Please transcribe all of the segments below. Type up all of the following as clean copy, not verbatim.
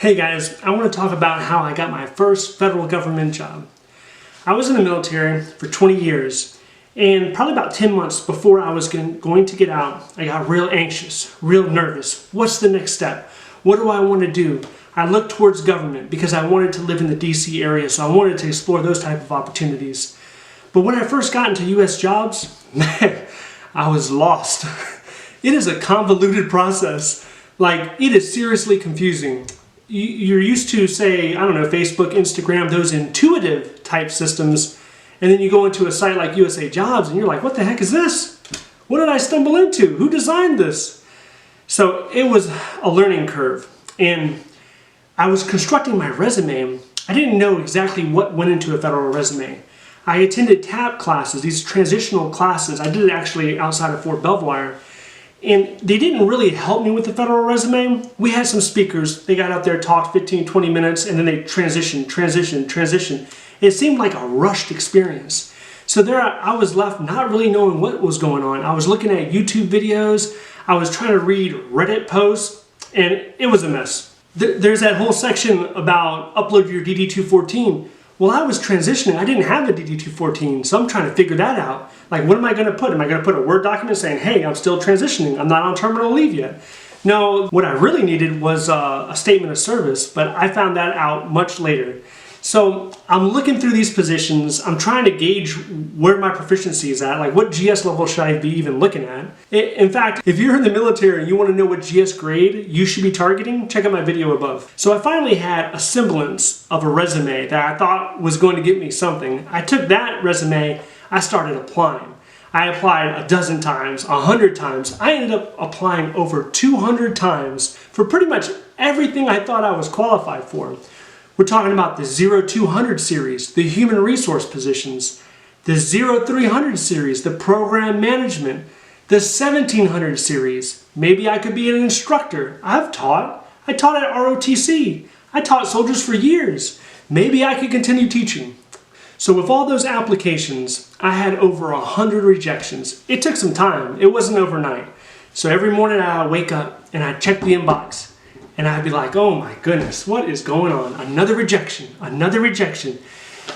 Hey guys, I want to talk about how I got my first federal government job. I was in the military for 20 years, and probably about 10 months before I was going to get out, I got real anxious, real nervous. What's the next step? What do I want to do? I looked towards government because I wanted to live in the DC area, so I wanted to explore those type of opportunities. But when I first got into US jobs, man, I was lost. It is a convoluted process. Like, it is seriously confusing. You're used to, say, I don't know, Facebook, Instagram, those intuitive type systems, and then you go into a site like USAJobs and you're like, what the heck is this? What did I stumble into? Who designed this? So it was a learning curve, and I was constructing my resume. I didn't know exactly what went into a federal resume. I attended TAP classes, these transitional classes. I did it actually outside of Fort Belvoir. And they didn't really help me with the federal resume. We had some speakers, they got out there, talked 15, 20 minutes, and then they transitioned. It seemed like a rushed experience. So there I was left not really knowing what was going on. I was looking at YouTube videos, I was trying to read Reddit posts, and it was a mess. There's that whole section about upload your DD-214. Well, I was transitioning. I didn't have a DD-214, so I'm trying to figure that out. Like, what am I going to put? Am I going to put a Word document saying, hey, I'm still transitioning, I'm not on terminal leave yet? No, what I really needed was a statement of service, but I found that out much later. So I'm looking through these positions. I'm trying to gauge where my proficiency is at. Like, what GS level should I be even looking at? In fact, if you're in the military and you want to know what GS grade you should be targeting, check out my video above. So I finally had a semblance of a resume that I thought was going to get me something. I took that resume, I started applying. I applied a dozen times, 100 times. I ended up applying over 200 times for pretty much everything I thought I was qualified for. We're talking about the 0200 series, the human resource positions, the 0300 series, the program management, the 1700 series. Maybe I could be an instructor. I taught at ROTC. I taught soldiers for years. Maybe I could continue teaching. So with all those applications, I had over 100 rejections. It took some time. It wasn't overnight. So every morning I would wake up and I'd check the inbox. And I'd be like, oh my goodness, what is going on? Another rejection, another rejection.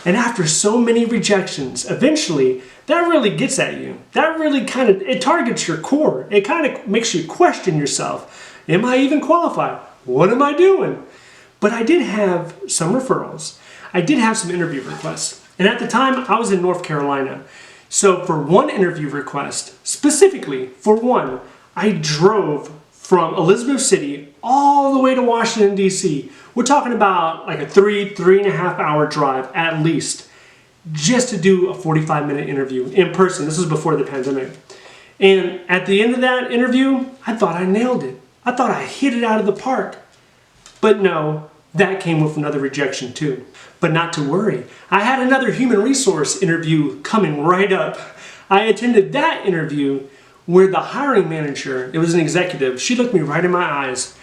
And after so many rejections, eventually, that really gets at you. That really it targets your core. It kind of makes you question yourself. Am I even qualified? What am I doing? But I did have some referrals. I did have some interview requests. And at the time, I was in North Carolina. So for one interview request, specifically for one, I drove from Elizabeth City all the way to Washington, D.C. We're talking about like a 3.5 hour drive at least, just to do a 45-minute interview in person. This was before the pandemic. And at the end of that interview, I thought I nailed it. I thought I hit it out of the park. But no, that came with another rejection too. But not to worry. I had another human resource interview coming right up. I attended that interview where the hiring manager, it was an executive, she looked me right in my eyes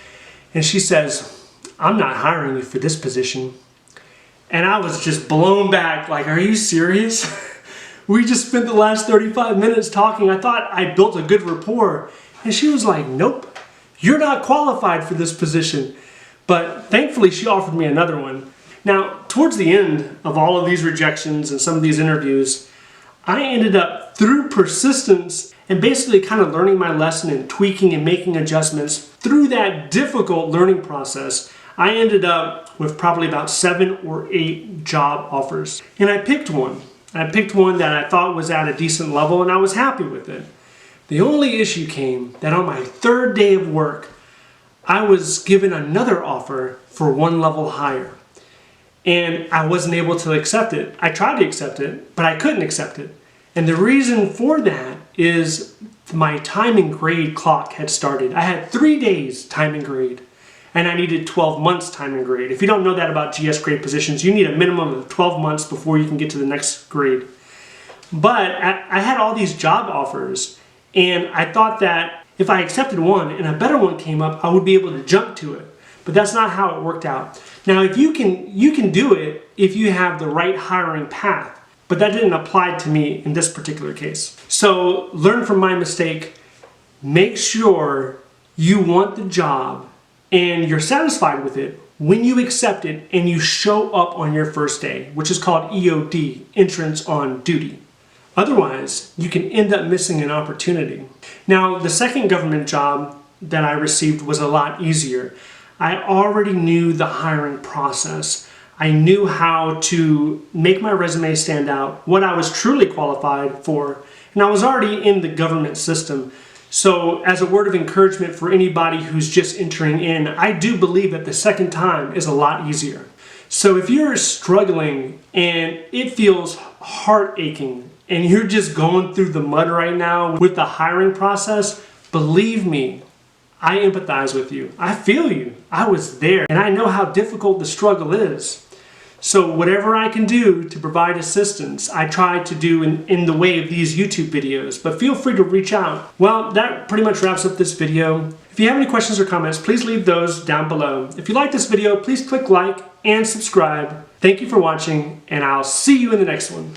and she says, I'm not hiring you for this position. And I was just blown back, like, are you serious? We just spent the last 35 minutes talking. I thought I built a good rapport. And she was like, nope, you're not qualified for this position. But thankfully she offered me another one. Now, towards the end of all of these rejections and some of these interviews, I ended up, through persistence and basically kind of learning my lesson and tweaking and making adjustments, through that difficult learning process, I ended up with probably about 7 or 8 job offers. And I picked one. I picked one that I thought was at a decent level and I was happy with it. The only issue came that on my 3rd day of work, I was given another offer for 1 level higher. And I wasn't able to accept it. I tried to accept it, but I couldn't accept it. And the reason for that is my time and grade clock had started. I had 3 days time and grade, and I needed 12 months time and grade. If you don't know that about GS grade positions, you need a minimum of 12 months before you can get to the next grade. But I had all these job offers, and I thought that if I accepted one and a better one came up, I would be able to jump to it. But that's not how it worked out. Now, if you can do it if you have the right hiring path. But that didn't apply to me in this particular case. So learn from my mistake. Make sure you want the job and you're satisfied with it when you accept it and you show up on your first day, which is called EOD, entrance on duty. Otherwise, you can end up missing an opportunity. Now, the second government job that I received was a lot easier. I already knew the hiring process. I knew how to make my resume stand out, what I was truly qualified for, and I was already in the government system. So as a word of encouragement for anybody who's just entering in, I do believe that the second time is a lot easier. So if you're struggling and it feels heart aching and you're just going through the mud right now with the hiring process, believe me, I empathize with you. I feel you. I was there and I know how difficult the struggle is. So whatever I can do to provide assistance, I try to do in the way of these YouTube videos, but feel free to reach out. Well, that pretty much wraps up this video. If you have any questions or comments, please leave those down below. If you like this video, please click like and subscribe. Thank you for watching, and I'll see you in the next one.